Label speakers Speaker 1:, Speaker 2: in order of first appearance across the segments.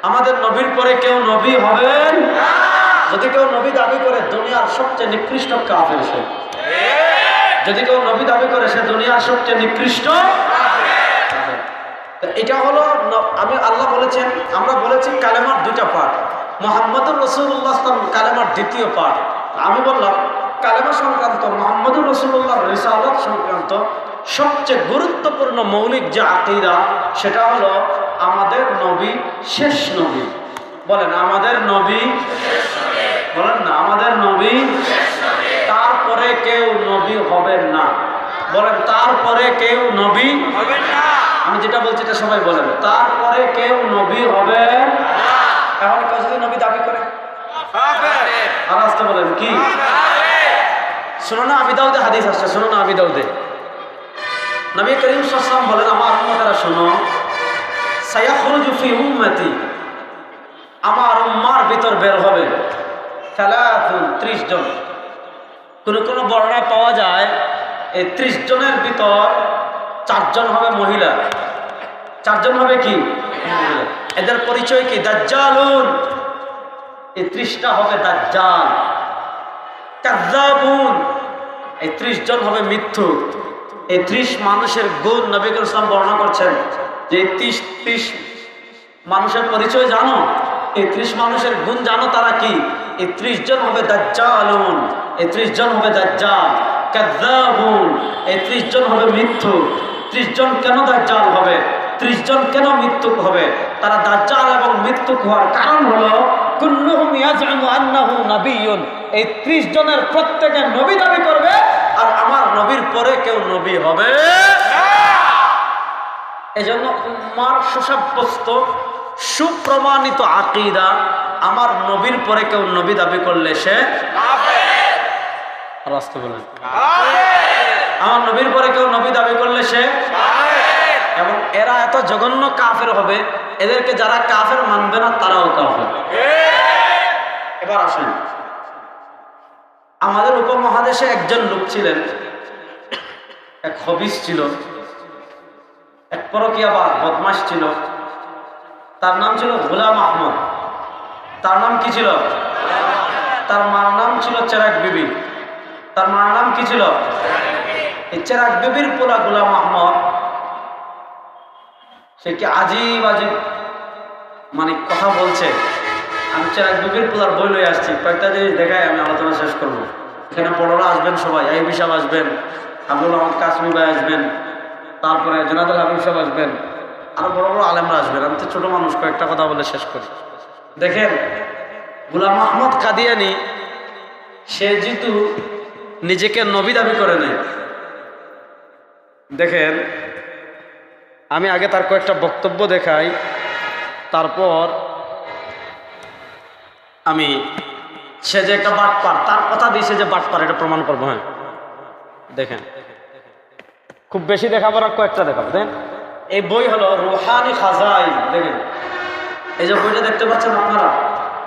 Speaker 1: আমাদের নবীর পরে কেউ নবী হবেন না। যদি কেউ নবী দাবি করে দুনিয়ার সবচেয়ে নিকৃষ্ট কাফের সে। যদি কেউ নবী দাবি করে সে দুনিয়ার সবচেয়ে নিকৃষ্ট কাফের। এটা হলো আমি আল্লাহ বলেছেন, আমরা বলেছি কালেমার দুইটা পার্ট। মুহাম্মদুর রাসূলুল্লাহ কালেমার দ্বিতীয় পার্ট। আমি বললাম কালেমা সংক্রান্ত মুহাম্মদুর রাসূলুল্লাহর রিসালাত সংক্রান্ত সবচেয়ে গুরুত্বপূর্ণ মৌলিক যে আকীদা সেটা হলো আমাদের নবী শেষ নবী। বলেন আমাদের নবী শেষ নবী। বলেন না আমাদের নবী শেষ নবী। তারপরে কেউ নবী হবেন না। বলেন তারপরে কেউ নবী হবেন না। আমি যেটা বলছি এটা সবাই বলেন, তারপরে কেউ নবী হবে না। এখন কেউ যদি নবী দাবি করে আর আসতে বলেন কি শুনো না, আবি দাউদে হাদিস আসছে, শুনো না আবি দাউদে নবী করিম সাল্লাল্লাহু আলাইহি ওয়াসাল্লাম বলেন, আমার উম্মতেরা শুনো, সায়াখরুজু ফি উম্মতি, আমার উম্মার ভিতর বের হবে 30 জন। কোন কোন বর্ণনায় পাওয়া যায় এই 30 জনের ভিতর 4 জন হবে মহিলা। 4 জন হবে কি মহিলা। এদের পরিচয় কি? দাজ্জালুন, এই 30টা হবে দাজ্জাল। কাযযাবুন, এই 30 জন হবে মিথ্যুক। এই 30 মানুষের গুণ নবী করিম সাল্লাল্লাহু আলাইহি ওয়াসাল্লাম বর্ণনা করছেন যে 30 মানুষের পরিচয় জানো, এই 30 মানুষের গুণ জানো, তারা কি? এই 30 জন হবে দাজ্জালুন, এই 30 জন হবে দাজ্জাল। কাযযাবুন, এই 30 জন হবে মিথ্যুক। 30 জন কেন দাজ্জাল হবে? 30 জন কেন মৃত্যুক হবে? তারা দাজ্জাল এবং মৃত্যুক হওয়ার কারণ হলো কুল্লুহুম ইয়াজউমু আন্নাহু নাবিয়্যুন, এই 30 জনের প্রত্যেকে নবী দাবি করবে আর আমার নবীর পরে কেউ নবী হবে না। এজন্য উম্মার সুসাব্যস্ত সুপ্রমাণিত আকীদা, আমার নবীর পরে কেউ নবী দাবি করলে সে কাফের। আর আসতে বলেন আমার নবীর পরে কেউ নবী দাবি করলে সে কাফের। এবং এরা এত জঘন্য কাফের হবে, এদেরকে যারা কাফের মানবে না তারাও কাফের। এবার আসেন, আমাদের উপমহাদেশে একজন লোক ছিলেন, এক খবিস ছিল, এক পরকীয়াবাজ বদমাশ ছিল। তার নাম ছিল গোলাম আহমদ। তার নাম কি ছিল? তার মার নাম ছিল চেরাগ বিবি। তার মার নাম কি ছিল? এই চেরাগ বিবির পোলা গোলাম আহমদ, সে কি আজীব আজীব মানে কথা বলছে। আমি চেরাগ বিবির পোলার বই লয়ে আসছি, কয়েকটা জিনিস দেখায় আমি আলোচনা শেষ করবো। এখানে বড়রা আসবেন, সবাই আইবি সাহেব আসবেন, আব্দুল আহমদ কাশ্মী ভাই আসবেন, তারপরে জুনাদুল হাবিব সাহেব আসবেন, আরো বড় বড় আলেমরা আসবেন। আমি তো ছোট মানুষ, কয়েকটা কথা বলে শেষ করি। দেখেন গোলাম আহমদ কাদিয়ানি, সে যেহেতু নিজেকে নবী দাবি করে নেয়, দেখেন আমি আগে তার কয়েকটা বক্তব্য দেখাই, তারপর আমি সে যে একটা বাটপার, তার কথা দিয়েছে যে বাটপার, এটা প্রমাণ করবো। হ্যাঁ দেখেন, খুব বেশি দেখাবো না, কয়েকটা দেখাবো। দেখেন এই বই হলো রুহানি খাজাইন। দেখেন এই যে বইটা দেখতে পাচ্ছেন আপনারা,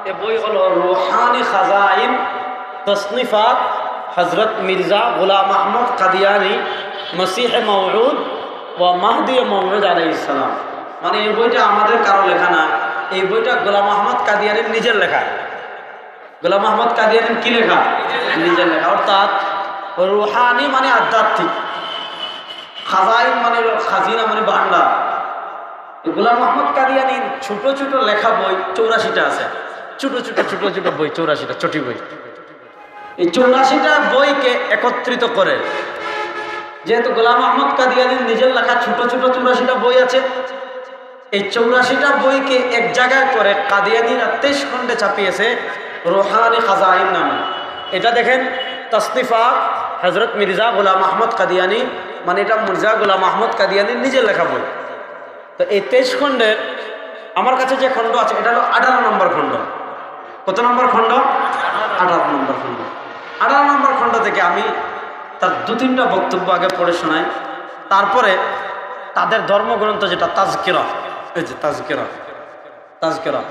Speaker 1: এই বই হলো রুহানি খাজাইন তসনিফাত হজরত মির্জা গোলাম আহমদ কাদিয়ানি মসিহ মওউদ ও মাহদি মওউদ আলাইহিস সালাম। মানে এই বইটা আমাদের কারো লেখা না, এই বইটা গোলাম আহমদ কাদিয়ানির নিজের লেখা। গোলাম আহমদ কাদিয়ানির কি লেখা? নিজের লেখা। অর্থাৎ রুহানি মানে আধ্যাত্মিক, খাজাইন মানে খাজিনা মানে ভান্ডার। গোলাম আহমদ কাদিয়ানির ছোট ছোট লেখা বই 84টা আছে, ছোট ছোট ছোট ছোট বই 84টা ছোটি বই। এই 84টা বইকে একত্রিত করে, যেহেতু গোলাম আহমদ কাদিয়ানির নিজের লেখা ছোট ছোট 84টা বই আছে, এই 84টা বইকে এক জায়গায় করে কাদিয়ানিরা 23 খণ্ডে ছাপিয়েছে রুহানি খাজাইন নামে। এটা দেখেন তসনিফা হজরত মির্জা গোলাম আহমদ কাদিয়ানি, মানে এটা মির্জা গোলাম আহমদ কাদিয়ানির নিজের লেখা বই। তো এই 23 খণ্ডের আমার কাছে যে খণ্ড আছে এটা হলো 18 নম্বর খণ্ড। কত নম্বর খণ্ড? 18 নম্বর খণ্ড। 18 নম্বর খণ্ড থেকে আমি তার 2-3টা বক্তব্য আগে পড়ে শোনাই, তারপরে তাদের ধর্মগ্রন্থ যেটা তাজকিরা, এই যে তাজকিরা, তাজকিরা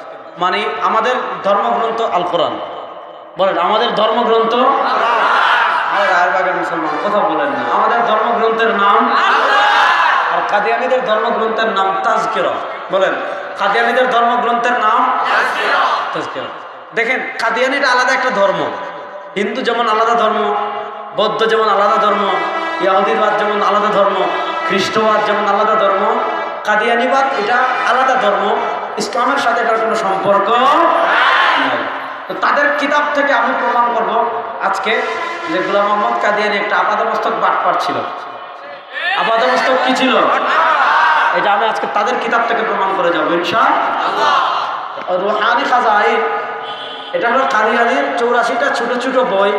Speaker 1: মানে আমাদের ধর্মগ্রন্থ আল কোরআন। বলেন আমাদের ধর্মগ্রন্থ, আমাদের আরবাগের মুসলমান কথা বলেন না, আমাদের ধর্মগ্রন্থের নাম আর কাদিয়ানীদের ধর্মগ্রন্থের নাম তাজকিরা। বলেন কাদিয়ানীদের ধর্মগ্রন্থের নাম কেউ। দেখেন কাদিয়ানিটা আলাদা একটা ধর্ম, হিন্দু যেমন আলাদা ধর্ম, বৌদ্ধ যেমন আলাদা ধর্ম, ইহুদিবাদ যেমন আলাদা ধর্ম, খ্রিস্টবাদ যেমন আলাদা ধর্ম, কাদিয়ানিবাদ এটা আলাদা ধর্ম, ইসলামের সাথে এটার কোনো সম্পর্ক নাই। তো তাদের কিতাব থেকে আমি প্রমাণ করব আজকে যে গোলাম মোহাম্মদ কাদিয়ানি একটা আপাদমস্তক বাটপার ছিল। আপাদমস্তক কি ছিল? এটা আমি আজকে তাদের কিতাব থেকে প্রমাণ করে যাবো ইনশাআল্লাহ। রুহানি খাজাইন, এটা হলো কাদিয়ানির 84টা ছোট ছোট বই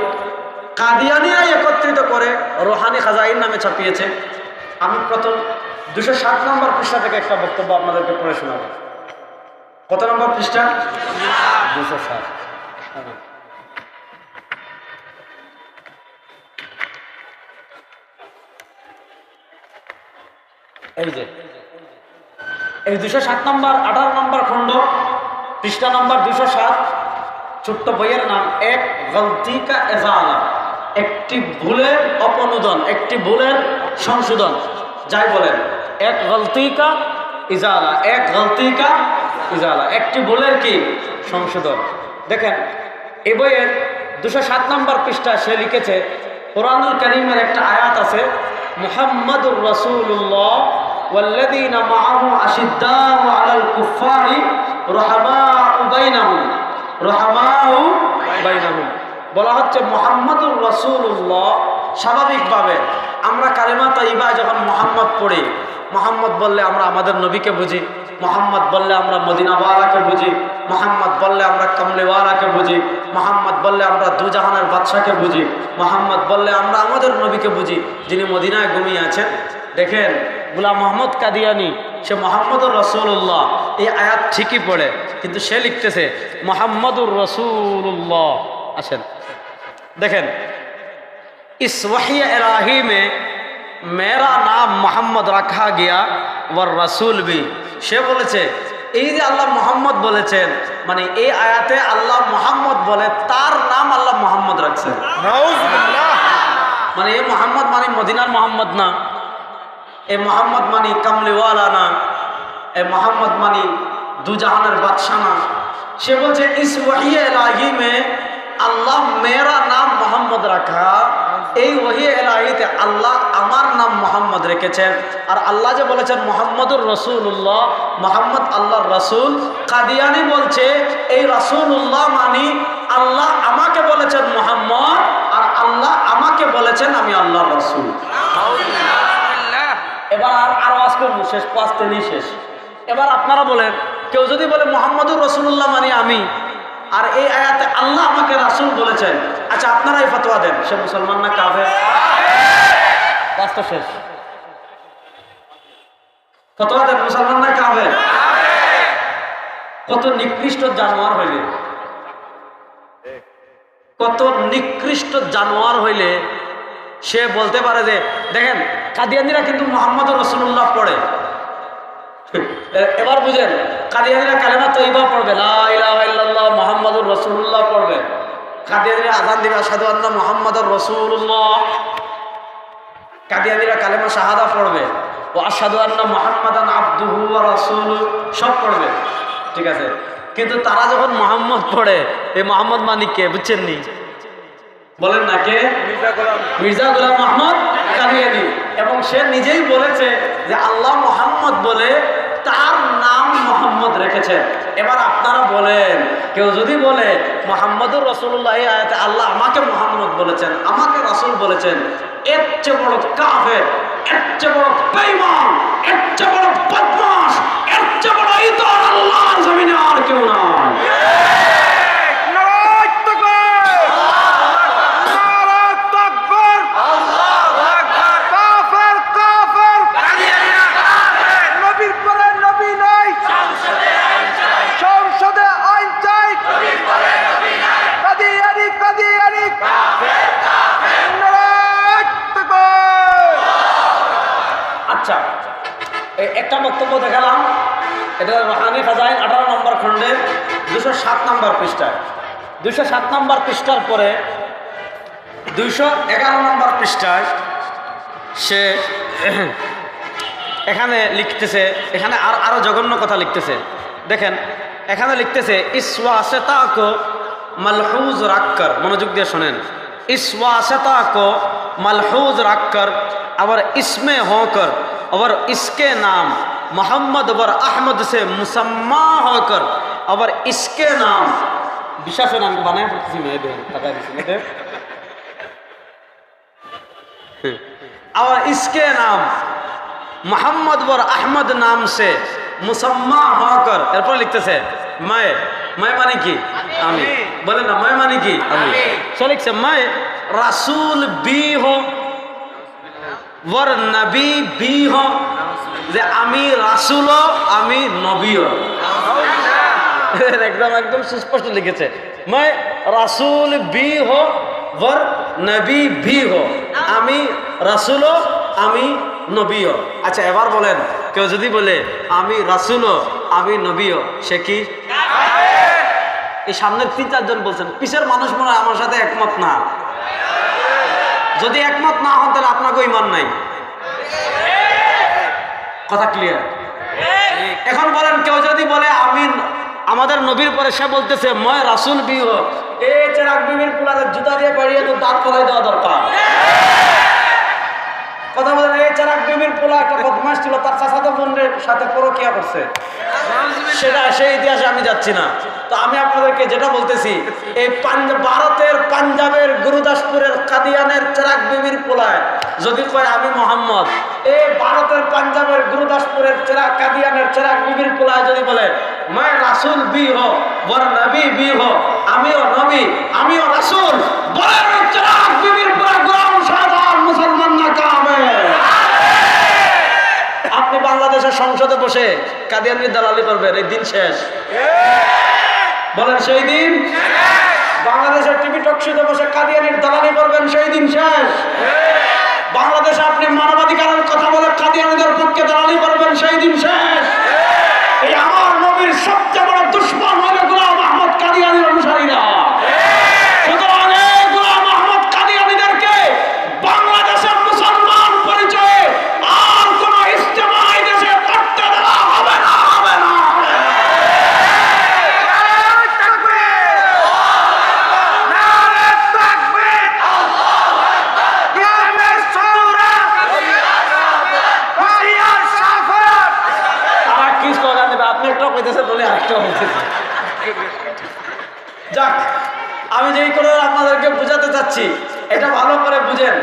Speaker 1: কাদিয়ানিরাই একত্রিত করে রুহানি খাজাইন নামে ছাপিয়েছে। আমি প্রথম 207 নম্বর পৃষ্ঠা থেকে একটা বক্তব্য আপনাদেরকে পড়ে শোনাবো। কত নম্বর পৃষ্ঠা? 207। এই যে এই 207 নম্বর 18 নম্বর খণ্ড পৃষ্ঠা নম্বর 207, ছোট্ট বইয়ের নাম এক গলতি কা ইজালা, একটি ভুলের অপনোদন, একটি ভুলের সংশোধন, যাই বলেন এক গলতি কা ইজালা, এক গলতি কা ইজালা, একটি ভুলের কি সংশোধন। দেখেন এই বইয়ের 207 নম্বর পৃষ্ঠা সে লিখেছে, কোরআনুল কারীমের একটা আয়াত আছে, মুহাম্মাদুর রাসূলুল্লাহ ওয়াল্লাযীনা মাআহু আশিদ্দাউ আলাল কুফফারি রুহামাউ বাইনাহুম। বলা হচ্ছে মুহাম্মাদুর রাসূলুল্লাহ। স্বাভাবিকভাবে আমরা কালিমা তাইয়্যিবা যখন মুহাম্মদ পড়ি, মুহাম্মদ বললে আমরা আমাদের নবীকে বুঝি, মুহাম্মদ বললে আমরা মদিনাওয়ালাকে বুঝি, মুহাম্মদ বললে আমরা কমলিওয়ালাকে বুঝি, মুহাম্মদ বললে আমরা দুজাহানের বাদশাকে বুঝি, মুহাম্মদ বললে আমরা আমাদের নবীকে বুঝি যিনি মদিনায় ঘুমিয়ে আছেন। দেখেন গোলাম মোহাম্মদ কাদিয়ানি সে মুহাম্মদুর রাসূলুল্লাহ এই আয়াত ঠিকই পড়ে, কিন্তু সে লিখতেছে মুহাম্মদুর রাসূলুল্লাহ। আসেন देखें इस वही इलाही में मेरा नाम मोहम्मद रखा गया वर रसूल भी। সে বলেছে এই যে আল্লাহ মোহাম্মদ বলেছেন, মানে এই আয়াতে আল্লাহ মোহাম্মদ বলে তার নাম আল্লাহ মোহাম্মদ রাখছেন। মানে এই মোহাম্মদ মানে মদিনার মোহাম্মদ না, এই মোহাম্মদ মানে কামলিওয়ালা না, এই মোহাম্মদ মানে দুজাহানের বাদশা না। সে বলছে ইস ওয়াহি ইলাহি মে আল্লাহ মেরা নাম মোহাম্মদ রাখা, এই ওয়াহি ইলাহিতে আল্লাহ আমার নাম মোহাম্মদ রেখেছেন। আর আল্লাহ যে বলেছেন মোহাম্মদুর রাসূলুল্লাহ, মোহাম্মদ আল্লাহর রাসূল। কাদিয়ানি বলছে এই রাসূলুল্লাহ মানে আল্লাহ আমাকে বলেছেন মোহাম্মদ, আর আল্লাহ আমাকে বলেছেন আমি আল্লাহর রাসূল। এবার আর ওয়াজ করব, শেষ 5 দিনই শেষ। এবার আপনারা বলেন, কেউ যদি বলে মোহাম্মদুর রাসূলুল্লাহ মানে আমি, আর এই আয়াতে আল্লাহ আমাকে রাসূল বলেছেন, আচ্ছা আপনারা এই ফতোয়া দেন, সে মুসলমান না কাফের? ওয়াজ তো শেষ, ফতোয়া দেন, মুসলমান না কাফের? কত নিকৃষ্ট জানোয়ার হইলে, কত নিকৃষ্ট জানোয়ার হইলে সে বলতে পারে যে দেখেন কাদিয়ানিরা কিন্তু মুহাম্মদুর রাসূলুল্লাহ পড়ে। এবার বুঝেন, কাদিয়ানিরা কালেমা তাইয়্যিবা পড়বে, লা ইলাহা ইল্লাল্লাহ মুহাম্মাদুর রাসূলুল্লাহ পড়বে। কাদিয়ানিরা আযান দিবে আশহাদু আন্না মুহাম্মাদুর রাসূলুল্লাহ। কাদিয়ানিরা কালেমা শাহাদা পড়বে, ও আশহাদু আন্না মুহাম্মাদান আবদুহু ওয়া রাসূলুহু, সব পড়বে, ঠিক আছে। কিন্তু তারা যখন মুহাম্মদ পড়ে, এই মুহাম্মদ মানে কে বুঝছেন নি? বলেন না কে? মির্জা গোলাম মোহাম্মদ কাদিয়ানি। এবং সে নিজেই বলেছে যে আল্লাহ মোহাম্মদ বলে তার নাম মোহাম্মদ রেখেছেন। এবার আপনারা বলেন, কেউ যদি বলে মুহাম্মদুর রাসূলুল্লাহ এই আয়াতে আল্লাহ আমাকে মোহাম্মদ বলেছেন, আমাকে রাসূল বলেছেন, এর চেয়ে বড় কাফের, এর চেয়ে বড় বেঈমান, এর চেয়ে বড় বদমাশ, এর চেয়ে বড় ইতর আল্লাহর জমিনে আর কেউ নাই। আচ্ছা, একটা বক্তব্য দেখালাম, এটা রুহানি খাজাইন 18 নম্বর খণ্ডের 207 নম্বর পৃষ্ঠায়। 207 নম্বর পৃষ্ঠার পরে 211 নম্বর পৃষ্ঠায় সে এখানে লিখতেছে, এখানে আরো জঘন্য কথা লিখতেছে। দেখেন এখানে লিখতেছে ইসওয়াসতা কো মালহুজ রাখকর, মনোযোগ দিয়ে শোনেন, ইসওয়াসতা কো মালহুজ রাখকর और इसमें होकर और इसके नाम मोहम्मद और अहमद से मुसम्मा होकर और इसके नाम विशेष नाम को बनाया पड़ती मैं दे और इसके नाम मोहम्मद और अहमद नाम से मुसम्मा होकर एरपर लिखते मैं मानी की आमी बोले ना मैं मानी की आमी सो लिखते मैं रसूल भी हो वर नबी भी हो যে আমি রাসূলও আমি নবীও একদম একদম সুস্পষ্ট লিখেছে मैं রাসূল भी हो वर नबी भी हो আমি রাসূলও আমি নবীও। আচ্ছা এবার বলেন কেউ যদি বলে আমি রাসূলও আমি নবীও সে কি এই সামনের 3-4 জন বলছেন, পিছের মানুষ মনে হয় আমার সাথে একমত না। যদি একমত না হন তাহলে আপনাকেও ঈমান নাই। কথা ক্লিয়ার? এখন বলেন কেউ যদি বলে আমি আমাদের নবীর পরে সে বলতেছে মই রাসূল বি হো, এই চেরাগ বিবির পুলারে জুতা দিয়ে বাড়িয়ে তো দাঁত ফলাই দেওয়া দরকার। কথা বলেন এই চেরাগ বিবির পোলা একটা বদমাশ ছিল, তার চাচাতো বোনের সাথে পরকিয়া করছে, সেটা সেই ইতিহাসে আমি যাচ্ছি না। তো আমি আপনাদেরকে যেটা বলতেছি এই ভারতের পাঞ্জাবের গুরুদাসপুরের কাদিয়ানের চেরাগ বিবির পোলায় যদি কয় আমি মোহাম্মদ, এই ভারতের পাঞ্জাবের গুরুদাসপুরের কাদিয়ানের চেরাগ বিবির পোলায় যদি বলে मैं রাসূল भी हो वर नबी भी हो আমিও নবী আমিও রাসূল, বলেন চেরাগ বিবির পোলা গোলাম সাধারণ মুসলমান না কাবে? আপনি বাংলাদেশের সংসদে বসে কাদিয়ানির দালালি করবেন, এই দিন শেষ। বলেন সেই দিন? বাংলাদেশের টিভি টকশোতে বসে কাদিয়ানির দালালি করবেন, সেই দিন শেষ। বাংলাদেশে আপনি মানবাধিকারের কথা বলে কাদিয়ানিদের পক্ষে দালালি করবেন, সেই দিন শেষ। এই আমার নবীর সবচেয়ে বড় দুশমন হলো গোলাম আহমদ কাদিয়ানির অনুসারীরা। সুতরাং এই গোলাম আহমদ কাদিয়ানিদেরকে বাংলাদেশের মুসলমান পরিচয়ে আর কোন ইজতেমাই দেশে করতে দেওয়া হবে না, হবে না। যাক, আমি যেই করে আপনাদেরকে বুঝাতে চাচ্ছি এটা ভালো করে বুঝেন।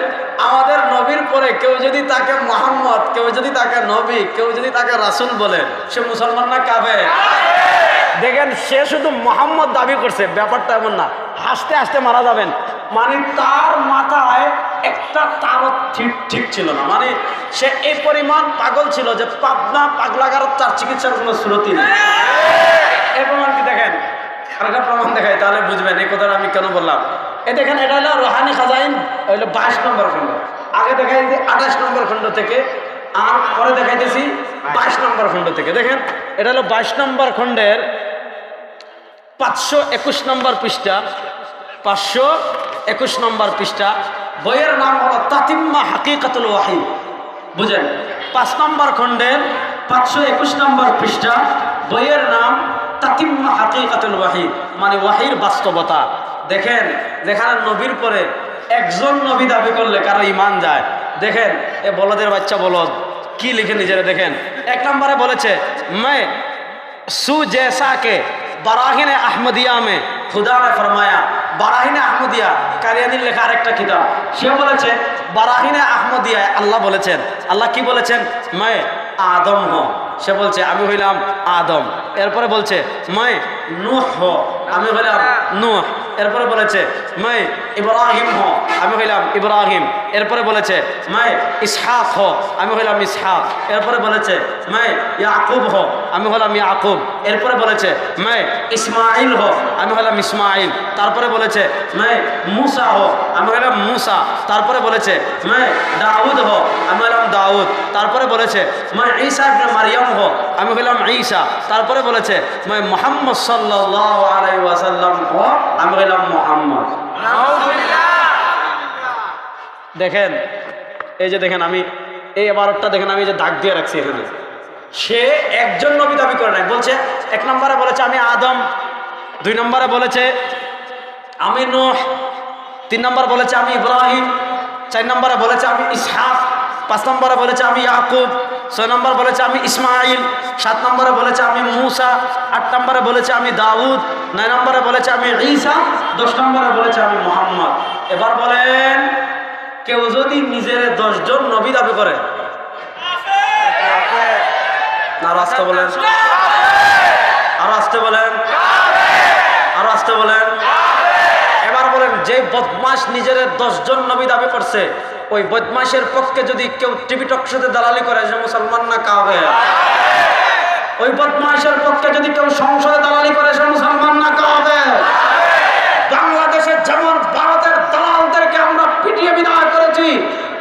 Speaker 1: আমাদের নবীর পরে কেউ যদি তাকে মুহাম্মদ, কেউ যদি তাকে নবী, কেউ যদি তাকে রাসূল বলে সে মুসলমান না কাফের? দেখেন সে শুধু মুহাম্মদ দাবি করছে, ব্যাপারটা এমন না। হাসতে হাসতে মারা যাবেন, মানে তার মাথায় একটা তারও ঠিক ছিল না, মানে সে এই পরিমাণ পাগল ছিল যে পাবনা পাগলাগার তার চিকিৎসার কোনো শ্রুতি নেই। এই প্রমাণ কি দেখেন, আরেকটা প্রমাণ দেখাই তাহলে বুঝবেন এই কথাটা আমি কেন বললাম। এই দেখেন এটা হলো রুহানি খাজাইন, হইলো 22 নম্বর খণ্ড। আগে দেখাই 28 নম্বর খণ্ড থেকে, আর পরে দেখাইতেছি 22 নম্বর খণ্ড থেকে। দেখেন এটা হলো 22 নম্বর খণ্ডের 521 নম্বর পৃষ্ঠা, 521 নম্বর পৃষ্ঠা। বইয়ের নাম হলো তাতিম্মা হাকিকাতুল ওয়াহি। বুঝেন 5 নম্বর খণ্ডের 521 নম্বর পৃষ্ঠা, বইয়ের নাম তাতিম্মা হাকিকাতুল ওয়াহি, মানে ওয়াহির বাস্তবতা। দেখেন যেখানে নবীর পরে একজন নবী দাবি করলে কারো ঈমান যায়। দেখেন এ বলদের বাচ্চা বলদ কি লিখে নিজেরা দেখেন। 1 নম্বরে বলেছে मैं सू जैसा के বারাহিনে আহমদিয়া মে খুদা ने फरमाया। বারাহিনে আহমদিয়া কারিয়ানির লেখা আরেকটা কিতাব। সে বলেছে বারাহিনে আহমদিয়ায় আল্লাহ বলেছেন, আল্লাহ কি বলেছেন? मैं আদম হো, সে বলছে আমি হইলাম আদম। এরপরে বলছে मैं নূহ হো, আমি হইলাম নূহ। এরপরে বলেছে मैं ইব্রাহিম হো, আমি হইলাম ইব্রাহিম। এরপরে বলেছে मैं ইসহাক হো, আমি হইলাম ইসহাক। এরপরে বলেছে मैं ইয়াকুব হো, আমি হলাম ইয়াকুব। এরপরে বলেছে मैं ইসমাইল হো, আমি হলাম ইসমাইল। তারপরে বলেছে मैं মুসা হো, আমি হলাম মুসা। তারপরে বলেছে मैं দাউদ হো, আমি হলাম দাউদ। তারপরে বলেছে मैं ঈসা ইবনে মারইয়াম হো, আমি হলাম ঈসা। তারপরে বলেছে मैं মুহাম্মদ সাল্লাল্লাহু আলাইহি ওয়াসাল্লাম হো, আমি হলাম মুহাম্মদ। দেখেন এই যে দেখেন আমি এই 12টা দেখেন আমি যে দাগ দিয়ে রাখছি এখানে, সে একজন নবী দাবি করে নাই। বলছে, এক নম্বরে বলেছে আমি আদম, 2 নম্বরে বলেছে আমি নূহ, 3 নম্বর বলেছে আমি ইব্রাহিম, 4 নম্বরে বলেছে আমি ইসহাক, 5 নম্বরে বলেছে আমি ইয়াকুব, 6 নম্বর বলেছে আমি ইসমাইল, 7 নম্বরে বলেছে আমি মূসা, 8 নম্বরে বলেছে আমি দাউদ, 9 নম্বরে বলেছে আমি ঈসা, 10 নম্বরে বলেছে আমি মুহাম্মদ। এবার বলেন, কেউ যদি নিজের 10 জন নবী দাবি করে, আরো আসতে বলেন, আরো আসতে বলেন, আরো আসতে বলেন। এবার বলেন, যে বদমাশ নিজের 10 জন নবী দাবি করছে, ওই বদমাশের পক্ষে যদি কেউ টিভি টক শোতে দালালি করে, সে মুসলমান না কাফের? ওই বদমাশের পক্ষে যদি কেউ সংসদে দালালি করে, সে মুসলমান না কাফের? বাংলাদেশে যেমন ভারতের দালালদেরকে আমরা পিটিয়ে বিদায় করেছি,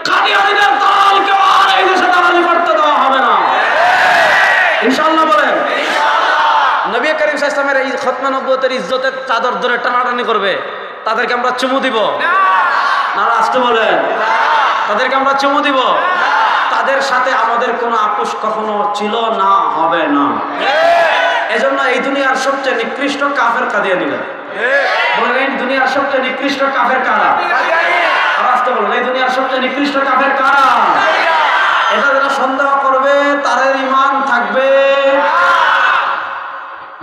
Speaker 1: কাদিয়ানীদের দালালকে আর এই দেশে দালালি করতে দেওয়া হবে না, ইনশাআল্লাহ বলেন। নবী করিম সাল্লাল্লাহু আলাইহি ওয়াসাল্লামের এই খতমে নবুয়তের ইজ্জতের চাদর ধরে টানাটানি করবে, তাদেরকে আমরা চুমু দিব না? আসতে বলেন, তাদেরকে আমরা চুমু দিব? তাদের সাথে আমাদের কোনো আপোষ কখনো ছিল না, হবে না। এজন্য এই দুনিয়ার সবচেয়ে নিকৃষ্ট কাফের কাদিয়ানীরা। বলেন, দুনিয়ার সবচেয়ে নিকৃষ্ট কাফের কারা? আর আসতে বলেন, এই দুনিয়ার সবচেয়ে নিকৃষ্ট কাফের কারা? এটা যারা সন্দেহ করবে তাদের ঈমান থাকবে।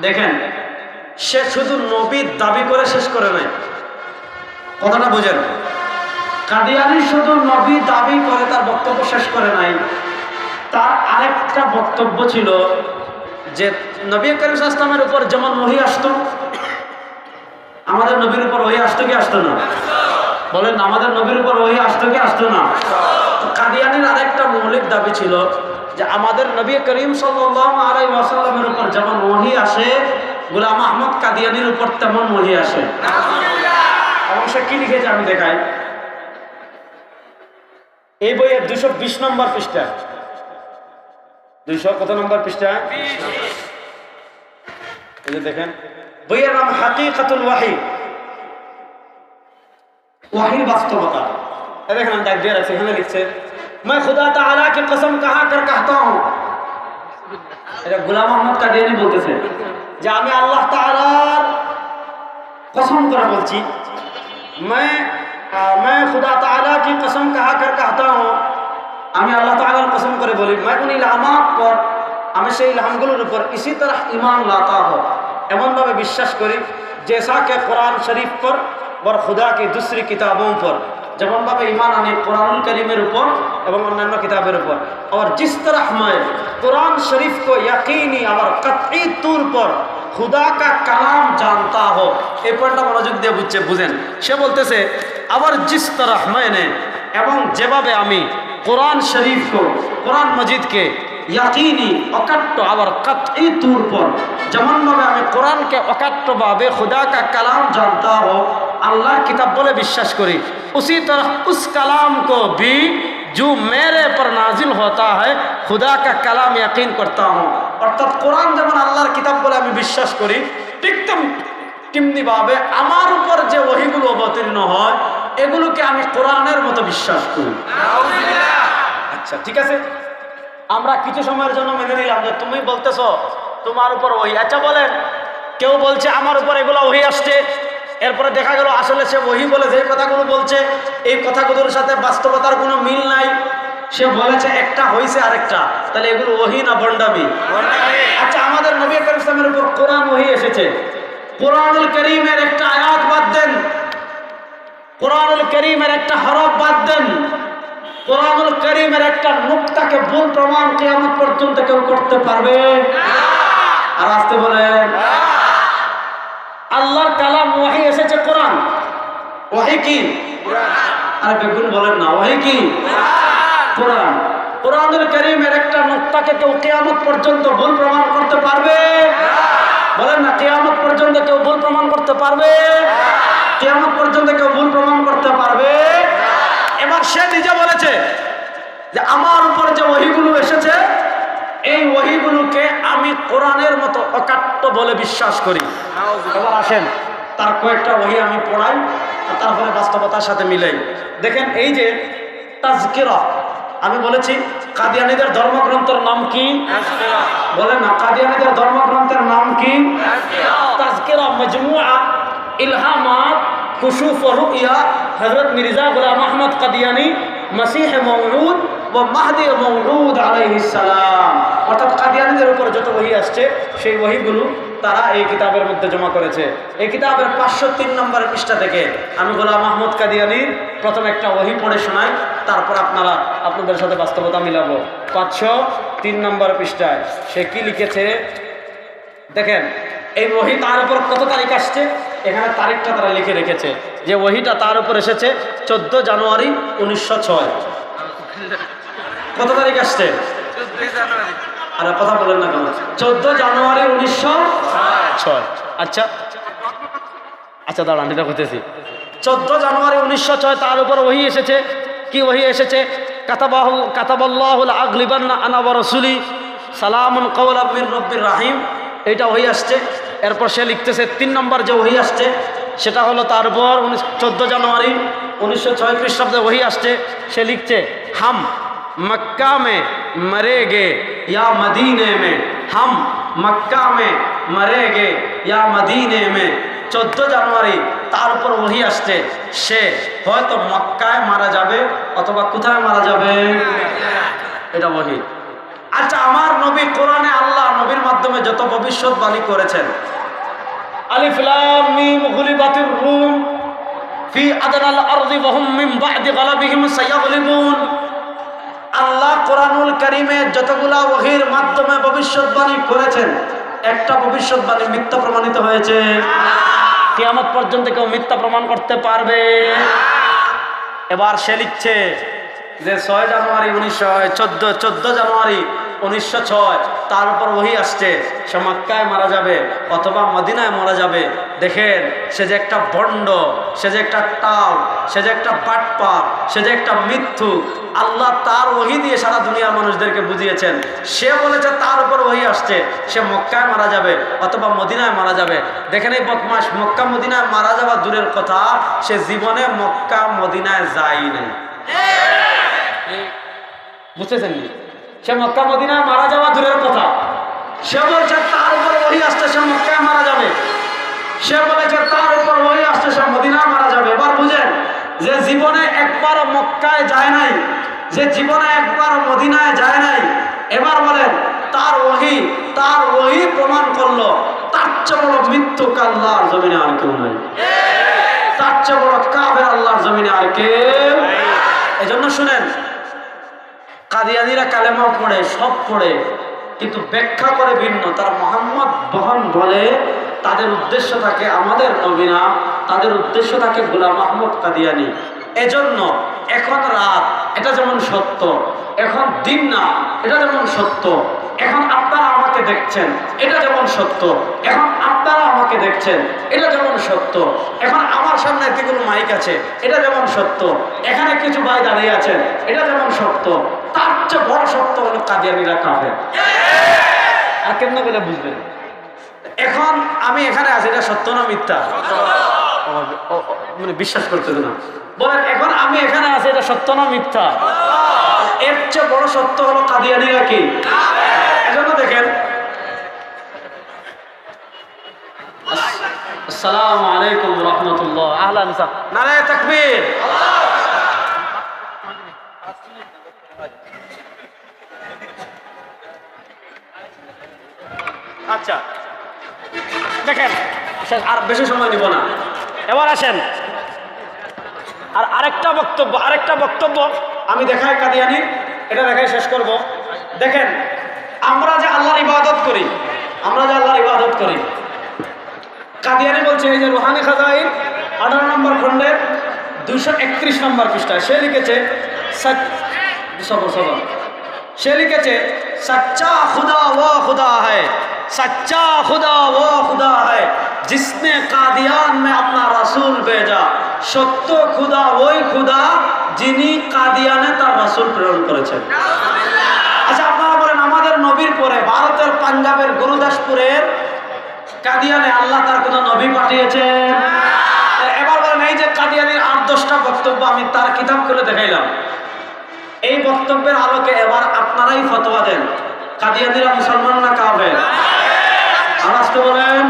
Speaker 1: দেখেন, সে শুধু নবীর দাবি করে শেষ করে নাই, কথাটা বুঝেন। কাদিয়ানী শুধু নবী দাবি করে তার বক্তব্য শেষ করে নাই, তার আরেকটা বক্তব্য ছিল যে নবী করিম সাল্লাল্লাহু আলাইহি ওয়াসাল্লামের উপর যেমন ওহী আসতো, আমাদের নবীর উপর ওহী আসতো কি আসতো না? বলেন, আমাদের নবীর উপর ওহী আসতো কি আসতো না? কাদিয়ানীর আরেকটা মৌলিক দাবি ছিল যে আমাদের নবী করিম সাল্লাল্লাহু আলাইহি ওয়াসাল্লামের উপর যেমন ওহী আসে, গোলাম আহমদ কাদিয়ানীর উপর তেমন ওহী আসে। এবং সে কি লিখেছে আমি দেখাই। এই বইয়ের 220 নম্বর পৃষ্ঠা, 200 কত নম্বর পৃষ্ঠা? এই যে দেখেন, বইয়ের নাম হাকিকাতুল ওয়াহি, ওয়াহির বাস্তবতা। দেখেন, আমি দাগ দিয়ে রাখছি, এখানে লিখছে, मैं खुदा ताला की कसम कहा कर कहता हूं। এটা গোলাম আহমদ কাদিয়ানী বলতেছে যে আমি আল্লাহ তাআলার কসম করে বলছি, मैं खुदा ताला की कसम कहा कर कहता हूं, আমি আল্লাহ তাআলার কসম করে বলি, मैं उन इल्हामात पर, আমি সেই ইলহামগুলোর উপর इसी तरह ईमान लाता हूं, এমন ভাবে বিশ্বাস করি जैसा कि कुरान शरीफ पर और खुदा की दूसरी किताबों पर, যেমন ভাবে ঈমান আনি কুরআনুল কারীমের উপর এবং অন্যান্য কিতাবের উপর। और जिस तरह मैं कुरान शरीफ को यकीनी और कतई तौर पर खुदा का कलाम जानता हो। এই পয়েন্টটা মনোযোগ দিয়ে বুঝেন। সে বলতেছে, আবার जिस तरह मैंने, এবং যেভাবে আমি कुरान शरीफ को, कुरान मजीद के यकीनी अकट्ट और कतई तौर पर, যেমন ভাবে আমি কোরআনকে অকাট্য ভাবে खुदा का कलाम जानता हो, আল্লাহর কিতাব বলে বিশ্বাস করি, उसी तरह उस कलाम को भी जो मेरे पर नाजिल होता है खुदा का कलाम यकीन करता हूँ। অর্থাৎ কোরআন যেমন আল্লাহর কিতাব বলে আমি বিশ্বাস করি, ঠিক তেমনি ভাবে আমার উপর যে ওহীগুলো অবতীর্ণ হয় এগুলোকে আমি কোরআনের মতো বিশ্বাস করি। আচ্ছা, ঠিক আছে, আমরা কিছু সময়ের জন্য মেনে নিলাম যে তুমি বলতেছো তোমার উপর ওহী। আচ্ছা বলেন, কেউ বলছে আমার উপর এগুলো ওহী আসছে, এরপরে দেখা গেল আসলে সে ওহী বলে যে কথাগুলো বলছে এই কথাগুলোর সাথে বাস্তবতার কোনো মিল নাই, সে বলেছে একটা হইছে আরেকটা, তাহলে এগুলো ওহী না ভণ্ডামি? আচ্ছা, আমাদের নবী করিম সাল্লাল্লাহু আলাইহি ওয়াসাল্লামের উপর কোরআন ওহী এসেছে, কোরআনুল কারীমের একটা আয়াত বাদ দেন, কোরআনুল কারীমের একটা হরফ বাদ দেন, কোরআনুল কারীমের একটা নুকতাকে ভুল প্রমাণ কিয়ামত পর্যন্ত কেউ করতে পারবে না। আর আসতে বলেন, আল্লাহর কালাম ওহী এসেছে কোরআন, ওহী কি? আরে বেগুন বলেন না, ওহী কি? কোরআন। কোরআনুল কারীমের একটা নুকতাকে কেউ কিয়ামত পর্যন্ত ভুল প্রমাণ করতে পারবে না? বলেন না, কিয়ামত পর্যন্ত কেউ ভুল প্রমাণ করতে পারবে না? কিয়ামত পর্যন্ত কেউ ভুল প্রমাণ করতে পারবে না? এবার সে নিজে বলেছে যে আমার উপর যে ওহীগুলো এসেছে এই ওহীগুলোকে আমি কোরআনের মতো অকাট্য বলে বিশ্বাস করি। এবার আসেন তার কয়েকটা ওহী আমি পড়াই আর তারপরে বাস্তবতার সাথে মিলাই। দেখেন, এই যে তাজকিরা আমি বলেছি কাদিয়ানীদের ধর্মগ্রন্থের নাম কি? বলেন না, কাদিয়ানীদের ধর্মগ্রন্থের নাম কি? তাজকিরা মাজমুআ ইলহামাত কুশুফ ও রুইয়া হযরত মির্জা গোলাম আহমদ কাদিয়ানী মসিহ মওউদ ও মাহদি মওউদ আলাইহিস সালাম। অর্থাৎ কাদিয়ানীদের উপর যত ওহী আসছে সেই ওহীগুলো তারা এই কিতাবের মধ্যে জমা করেছে। এই কিতাবের 503 নম্বর পৃষ্ঠা থেকে আমি গোলাম আহমদ কাদিয়ানীর প্রথম একটা ওহী পড়ে শোনাই, তারপর আপনাদের সাথে বাস্তবতা মিলাবো। 503 নম্বর পৃষ্ঠায় সে কি লিখেছে দেখেন। এই ওহী তার উপর কত তারিখ আসছে, এখানে তারিখটা তারা লিখে রেখেছে যে ওহীটা তার উপর এসেছে 14 জানুয়ারি 1906। কত তারিখ আসছে? আর কথা বলেন না কেন? 14 জানুয়ারি 1906। আচ্ছা দাঁড়ান, এটা করতেছি। 14 জানুয়ারি 1906 তার উপর ওহী এসেছে। কি ওহী এসেছে? কাতাবাল্লাহুল আগলিবান্না আনা ওয়া রাসূলি সালামুন কাওলাম মির রব্বির রাহিম, এইটা ওহী আসছে। এরপর সে লিখতেছে 3 নম্বর যে ওহী আসছে সেটা হলো তার উপর 14 জানুয়ারি 1906 খ্রিস্টাব্দে ওহী আসছে। সে লিখছে হাম मक्का में मरेंगे या मदीने में, हम मक्का में मरेंगे या मदीने में। 14 জানুয়ারি তার উপর ওহী আসছে, সে হয়তো মক্কায় মারা যাবে অথবা কোথায় মারা যাবে, এটা ওহী। আচ্ছা, আমার নবী কোরআনে আল্লাহ নবীর মাধ্যমে যত ভবিষ্যৎবাণী করেছেন, আলিফ লাম মিম গুলিবাতির রুম ফি আদনাল আরদি ওয়া হুম মিন বা'দি গালাবিহিম সায়াগলিবুন। আল্লাহ কোরআনুল কারীমে যতগুলা ওহীর মাধ্যমে ভবিষ্যৎবাণী করেছেন, একটা ভবিষ্যৎবাণী মিথ্যা প্রমাণিত হয়েছে? কিয়ামত পর্যন্ত কেউ মিথ্যা প্রমাণ করতে পারবে? এবার সে লিখছে যে 6 জানুয়ারি 14 জানুয়ারি 1906 তার উপর ওহী আসছে, সে মক্কায় মারা যাবে অথবা মদিনায় মারা যাবে। দেখেন, সে যে একটা ভণ্ড, সে যে একটা টাল, সে যে একটা বাটপার, সে যে একটা মিথ্যুক। আল্লাহ তার ওহী দিয়ে সারা দুনিয়ার মানুষদেরকে বুঝিয়েছেন। সে বলেছে তার উপর ওহী আসছে, সে মক্কায় মারা যাবে অথবা মদিনায় মারা যাবে। দেখেন এই বদমাশ, মক্কা মদিনায় মারা যাওয়া দূরের কথা, সে জীবনে মক্কা মদিনায় যায় নাই। বুঝতেছেন? সে মক্কা মদিনায় মারা যাওয়া দূরের কথা, সে বলছে তার উপর ওহী আসছে সে মক্কায় মারা যাবে। সে বলেছে তার উপর ওহী আসছে সে মদিনায় মারা যাবে। এবার বুঝেন, যে জীবনে একবার মক্কায় যায় নাই, যে জীবনে একবার মদিনায় যায় নাই, এবার বলেন তার ওহী প্রমাণ করলো। তার চেয়ে বড় মৃত্যুক আল্লাহর জমিনে আর কেউ নাই, তার চেয়ে বড় কাফের আল্লাহর জমিনে আর কেউ। এজন্য শুনেন, কাদিয়ানীরা কালেমা পড়ে, সব পড়ে, কিন্তু ব্যাখ্যা করে ভিন্ন। তার মোহাম্মদ বহন বলে, তাদের উদ্দেশ্য থাকে আমাদের নবী না, তাদের উদ্দেশ্য থাকে গোলাম আহমদ কাদিয়ানী। এজন্য এখন রাত, এটা যেমন সত্য, এখন দিন না, এটা যেমন সত্য, এখন আপনারা আমাকে দেখছেন, এটা যেমন সত্য, এখন আপনারা আমাকে দেখছেন, এটা যেমন সত্য, এখন আমার সামনে এতগুলো মাইক আছে, এটা যেমন সত্য, এখানে কিছু ভাই দাঁড়িয়ে আছেন, এটা যেমন সত্য, তার চেয়ে বড় সত্য হলো কাদিয়ানীরা কাফের। আর কেমন বলে বুঝবেন? এখন আমি এখানে আছি, এটা সত্য না মিথ্যা? মানে বিশ্বাস করতে না, বলেন এখন আমি এখানে আছি, এটা সত্য না মিথ্যা? এর চেয়ে বড় সত্য হলো কাদিয়ানীরা কি। এজন্য দেখেন, আসসালামু আলাইকুম ওয়া রাহমাতুল্লাহ, আহলান নারায়ে তাকবীর। আচ্ছা দেখেন, আর বেশি সময় নিব না, এবার আসেন আর আরেকটা বক্তব্য আমি দেখাই কাদিয়ানী, এটা দেখাই শেষ করব। দেখেন, আমরা যে আল্লাহর ইবাদত করি, কাদিয়ানী বলছে, এই যে রুহানি খাজাইন 18 নম্বর খণ্ডের 231 নম্বর পৃষ্ঠায় সে লিখেছে, সে লিখেছে सच्चा खुदा वो खुदा है, सच्चा खुदा वो खुदा है जिसने कादियान में अपना रसूल भेजा। সত্য খুদা ওই খুদা যিনি কাদিয়ানে তার রাসূল প্রেরণ করেছেন। আচ্ছা আপনারা বলেন, আমাদের নবীর পরে ভারতের পাঞ্জাবের গুরুদাসপুরের কাদিয়ানে আল্লাহ তার কোন নবী পাঠিয়েছেন? এবার বলেন, এই যে কাদিয়ানির 8-10টা বক্তব্য আমি তার কিতাব খুলে দেখাইলাম, এই বক্তব্যের আলোকে এবার আপনারাই ফতোয়া দেন, কাদিয়ানীরা মুসলমান না কাফের? আওয়াজ তো বলেন।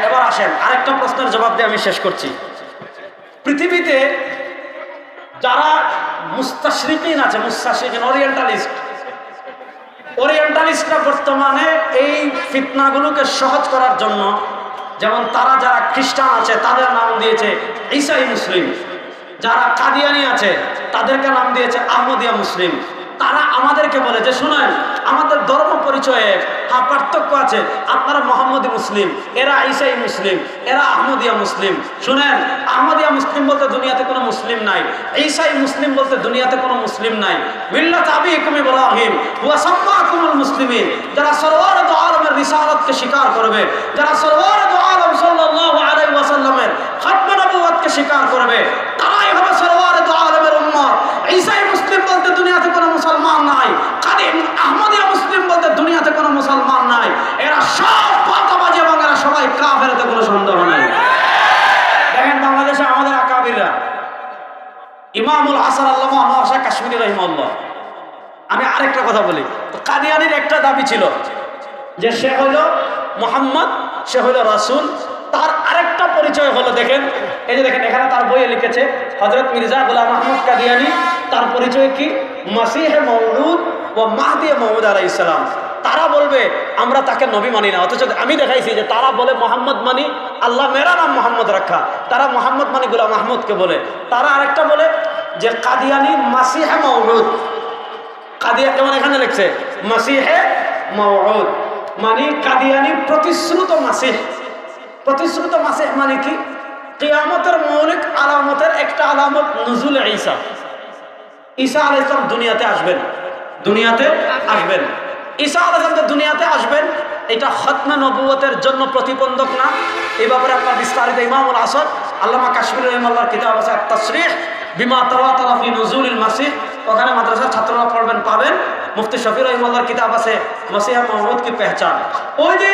Speaker 1: এবার আসেন আরেকটা প্রশ্নের জবাব দিয়ে আমি শেষ করছি। পৃথিবীতে যারা মুস্তাশরিকিন আছে, মুস্তাশরিকিন ওরিয়েন্টালিস্টরা বর্তমানে এই ফিতনাগুলোকে সহজ করার জন্য, যেমন তারা যারা খ্রিস্টান আছে তাদের নাম দিয়েছে ঈসাই মুসলিম, যারা কাদিয়ানি আছে তাদেরকে নাম দিয়েছে আহমদিয়া মুসলিম। তারা আমাদেরকে বলে যে শুনেন, আমাদের ধর্ম পরিচয়ে হ্যাঁ পার্থক্য আছে, আপনারা মোহাম্মদী মুসলিম, এরা ঈসাই মুসলিম, এরা আহমদিয়া মুসলিম। শুনেন, আহমদিয়া মুসলিম বলতে দুনিয়াতে কোনো মুসলিম নাই, ঈসাই মুসলিম বলতে দুনিয়াতে কোনো মুসলিম নাই। মিল্লাত আবিকুম ইব্রাহিম ওয়া সাম্মাকুমুল মুসলিমিন, যারা সরওয়ারে দু আলমের রিসালাতকে স্বীকার করবে, যারা সরওয়ারে দু আলম সাল্লাল্লাহু আলাইহি ওয়াসাল্লামের খাতমে নবুয়তকে স্বীকার করবে, তারাই হবে সরওয়ারে দু আলমের উম্মত। ঈসাই মুসলিম বলতে দুনিয়াতে কোনো মুসলমান নাই, কাদিম আহমদিয়া মুসলিম বলতে দুনিয়াতে কোনো মুসলমান নাই। এরা সব পাতাবাজি এবং এরা সবাই কাফের, এতে কোনো সন্দেহ নাই। দেখেন বাংলাদেশে আমাদের আকাবিররা, ইমামুল হাসান আল্লামা আনোয়ার শাহ কাশ্মীরি রাহিমাহুল্লাহ। আমি আরেকটা কথা বলি, কাদিয়ানির একটা দাবি ছিল যে সে হলো মুহাম্মদ, সে হলো রাসূল। তার আরেকটা পরিচয় হলো, দেখেন এই যে দেখেন এখানে তার বইয়ে লিখেছে হযরত মির্জা গোলাম আহমদ কাদিয়ানী, তার পরিচয় কি? মাসিহে মওউদ ও মাহদি মওউদ আলাইহিস সালাম। তারা বলবে আমরা তাকে নবী মানি না, অথচ আমি দেখাইছি যে তারা বলে মোহাম্মদ মানি, আল্লাহ মেরা নাম মোহাম্মদ রাখা, তারা মোহাম্মদ মানি গোলাম আহমদকে বলে। তারা আরেকটা বলে যে কাদিয়ানী মাসিহে মওউদ, কাদিয়া যেমন এখানে লিখছে মাসিহে মওউদ মানে কাদিয়ানী প্রতিশ্রুত মাসিহ। প্রতিশ্রুত মাসিহ মানে কি? কিয়ামতের মৌলিক আলামতের একটা আলামত নুজুল ঈসা। ঈসা আলাইহিস সালাম দুনিয়াতে আসবেন, দুনিয়াতে আসবেন। ঈসা আলাইহিস সালাম দুনিয়াতে আসবেন, এটা খতমে নবুয়তের জন্য প্রতিবন্ধক না। এই ব্যাপারে আপনার বিস্তারিত ইমামুল আসাদ আল্লামা কাশ্মীরি রাহিমাহুল্লাহর কিতাব আছে আত-তাসরিহ বিমা তাওয়াতারা ফি নুজুলিল মাসিহ, ওখানে মাদ্রাসার ছাত্ররা পড়বেন পাবেন। মুফতি শফি রাহিমাহুল্লাহর কিতাব আছে মসিহা মুহাম্মদ কি পেহচান। ওই যে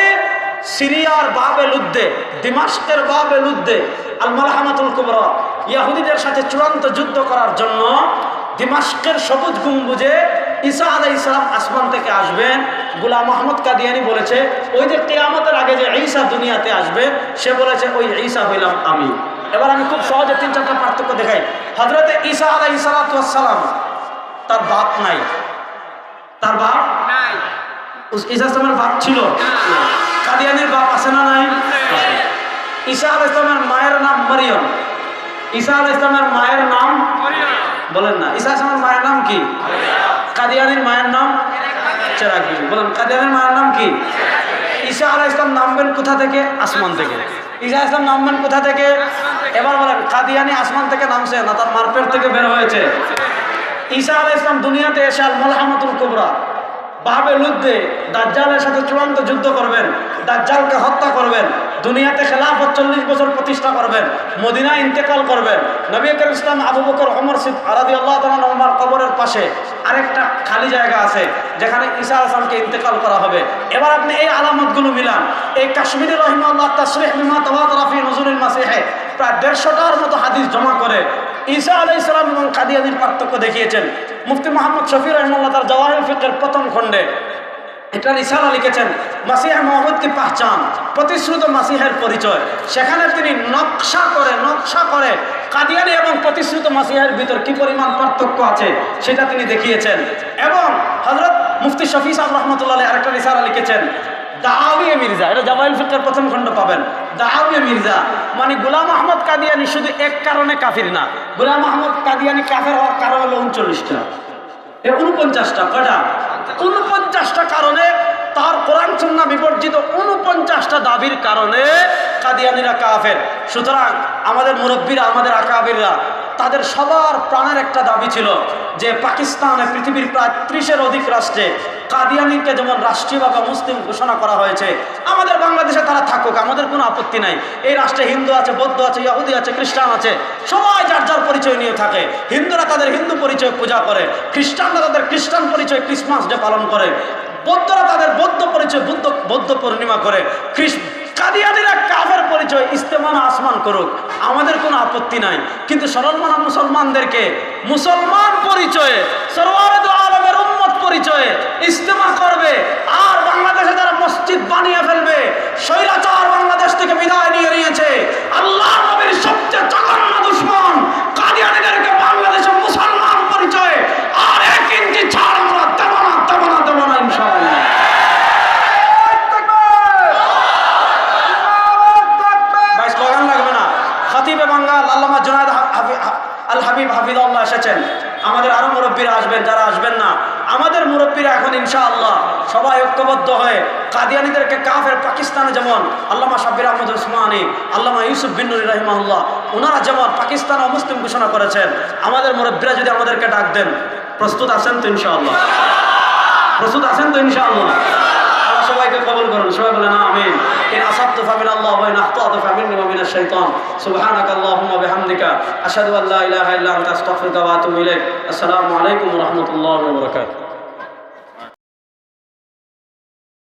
Speaker 1: সিরিয়ার বাবেলুদ্দে, দিমাশকের বাবেলুদ্দে আল মালহামাতুল কুবরা, ইহুদিদের সাথে চূড়ান্ত যুদ্ধ করার জন্য দিমাশকের সবুজ গম্বুজে ঈসা আলাইহিস সালাম আসমান থেকে আসবেন। গোলাম আহমদ কাদিয়ানী বলেছে ওই যে কিয়ামতের আগে যে ঈসা দুনিয়াতে আসবে, সে বলেছে ওই ঈসা হইলাম আমি। এবার আমি খুব সহজে 3-4টা পার্থক্য দেখাই। হযরতে ঈসা আলাইহিস সালাম তার বাপ নাই, তার বাপ নাই। ঈসা সালামের বাপ ছিল না। কাদিয়ানীর বাপ আছে না নাই? ঈসা আলাইহিস সালামের মায়ের নাম মারিয়াম। ঈসা আলাইহিস সালামের মায়ের নাম বলেন না, ঈসা আলাইহিস সালামের মায়ের নাম কি? কাদিয়ানীর মায়ের নাম চেরাগ বিবি। বলেন কাদিয়ানীর মায়ের নাম কি? ঈসা আলাইহিস সালাম নামবেন কোথা থেকে? আসমান থেকে। ঈসা আলাইহিস সালাম নামবেন কোথা থেকে? এবার বলেন কাদিয়ানী আসমান থেকে নামছে না তার মার পেট থেকে বের হয়েছে? ঈসা আলাইহিস সালাম দুনিয়াতে এসে আল মালহামাতুল কুবরা বাবেলুদ্দে দাজ্জালের সাথে চূড়ান্ত যুদ্ধ করবেন, দাজ্জালকে হত্যা করবেন, দুনিয়াতে খেলাফত 40 বছর প্রতিষ্ঠা করবেন, মদিনায় ইন্তেকাল করবেন। নবী করিম ইসলাম আবু বকর ওমর রাদিয়াল্লাহু তাআলা ওমর কবরের পাশে আরেকটা খালি জায়গা আছে যেখানে ঈসা আলাইহিস সালামকে ইন্তেকাল করা হবে। এবার আপনি এই আলামতগুলো মিলান। এই কাশ্মীরি রাহিমাহুল্লাহ তাসরিহ বিমা তাওয়াতারা ফি নুজুলিল মাসিহে প্রায় 150টার মতো হাদিস জমা করে ঈসা আলাইহিস সালাম এবং কাদিয়ানীর পার্থক্য দেখিয়েছেন। মুফতি মুহাম্মদ শফি রাহিমাহুল্লাহ তার জাওয়াহিরুল ফিকহের প্রথম খণ্ডে এটা রিসালা লিখেছেন মাসিহ মুহাম্মদ কি পাহচান, প্রতিশ্রুত মাসিহের পরিচয়। সেখানে তিনি নকশা করে কাদিয়ানী এবং প্রতিশ্রুত মাসিহের ভিতর কি পরিমাণ পার্থক্য আছে সেটা তিনি দেখিয়েছেন। এবং হযরত মুফতি শফি সাহেব রাহমাতুল্লাহ আলাইহি আরেকটা রিসালা লিখেছেন দাওয়িয়ে মির্জা, এটা জাওয়াহিরুল ফিকহের প্রথম খণ্ড পাবেন। দাওয়িয়ে মির্জা মানে গোলাম আহমদ কাদিয়ানী শুধু এক কারণে কাফির না, গোলাম আহমদ কাদিয়ানী কাফের হওয়ার কারণ হলো 39টা, 49টা কয়টা? 49টা কারণে, তার কোরআন সুন্নাহ বিবর্জিত 49টা দাবির কারণে কাদিয়ানীরা কাফের। সুতরাং আমাদের মুরব্বীরা, আমাদের আকাবিররা, তাদের সবার প্রাণের একটা দাবি ছিল যে পাকিস্তানে পৃথিবীর প্রায় 30-এর অধিক রাষ্ট্রে কাদিয়ানীকে যেমন রাষ্ট্রীয়ভাবে মুসলিম ঘোষণা করা হয়েছে, আমাদের বাংলাদেশে তারা থাকুক, আমাদের কোনো আপত্তি নাই। এই রাষ্ট্রে হিন্দু আছে, বৌদ্ধ আছে, ইহুদি আছে, খ্রিস্টান আছে, সবাই যার যার পরিচয় নিয়ে থাকে। হিন্দুরা তাদের হিন্দু পরিচয় পূজা করে, খ্রিস্টানরা তাদের খ্রিস্টান পরিচয় ক্রিসমাস ডে পালন করে, বৌদ্ধরা তাদের বৌদ্ধ পরিচয় বৌদ্ধ পূর্ণিমা করে, কাদিয়ানীরা কাফের পরিচয় পরিচয় ইস্তেমান আসমান করুক, আমাদের কোনো আপত্তি নাই। কিন্তু সরলমানা মুসলমানদেরকে মুসলমান পরিচয়ে, সরওয়ারে দু আলমের উম্মত পরিচয়ে ইস্তেমা করবে, আর বাংলাদেশে যারা মসজিদ বানিয়ে ফেলবে, স্বৈরাচার বাংলাদেশ থেকে বিদায় নিয়ে নিয়েছে, আল্লাহ নবীর সবচেয়ে জঘন্য দুশমন কাদিয়ানীদেরকে বাংলাদেশে মুসলমান পরিচয়ে আর 1 ইঞ্চি ছাড় আমরা দেব না ইনশাআল্লাহ। ভাই স্লোগান লাগবে না। খতিবে বাঙ্গাল আল্লামা জুনায়েদ আল হাবিব হাফিজাহুল্লাহ এসেছেন, আমাদের আরো মুরব্বীরা আসবেন, যারা আসবেন না আমাদের মুরব্বীরা এখন ইনশাআল্লাহ সবাই ঐক্যবদ্ধ হয়ে কাদিয়ানীদেরকে কাফের, পাকিস্তানে যেমন আল্লামা শাব্বির আহমদ উসমানী, আল্লামা ইউসুফ বিন নুরি রাহিমাহুল্লাহ, ওনারা যেমন পাকিস্তান অমুসলিম ঘোষণা করেছেন, আমাদের মুরব্বীরা যদি আমাদেরকে ডাক দেন, প্রস্তুত আছেন তো ইনশাআল্লাহ? প্রস্তুত আছেন তো ইনশাআল্লাহ? আল্লাহ সবাইকে কবুল করুন, সবাই বলেন আমিন। ইন আসাবতু ফামিনাল্লাহ ওয়া ইন আখতাতু ফামিন্নি ওয়া মিনাশ শাইতান। সুবহানাকাল্লাহুম্মা বিহামদিকা আশহাদু আল্লা ইলাহা ইল্লা আনতা আস্তাগফিরুকা ওয়া আতুবু ইলাইক। আসসালামু আলাইকুম ওয়া রাহমাতুল্লাহি ওয়া বারাকাতুহু।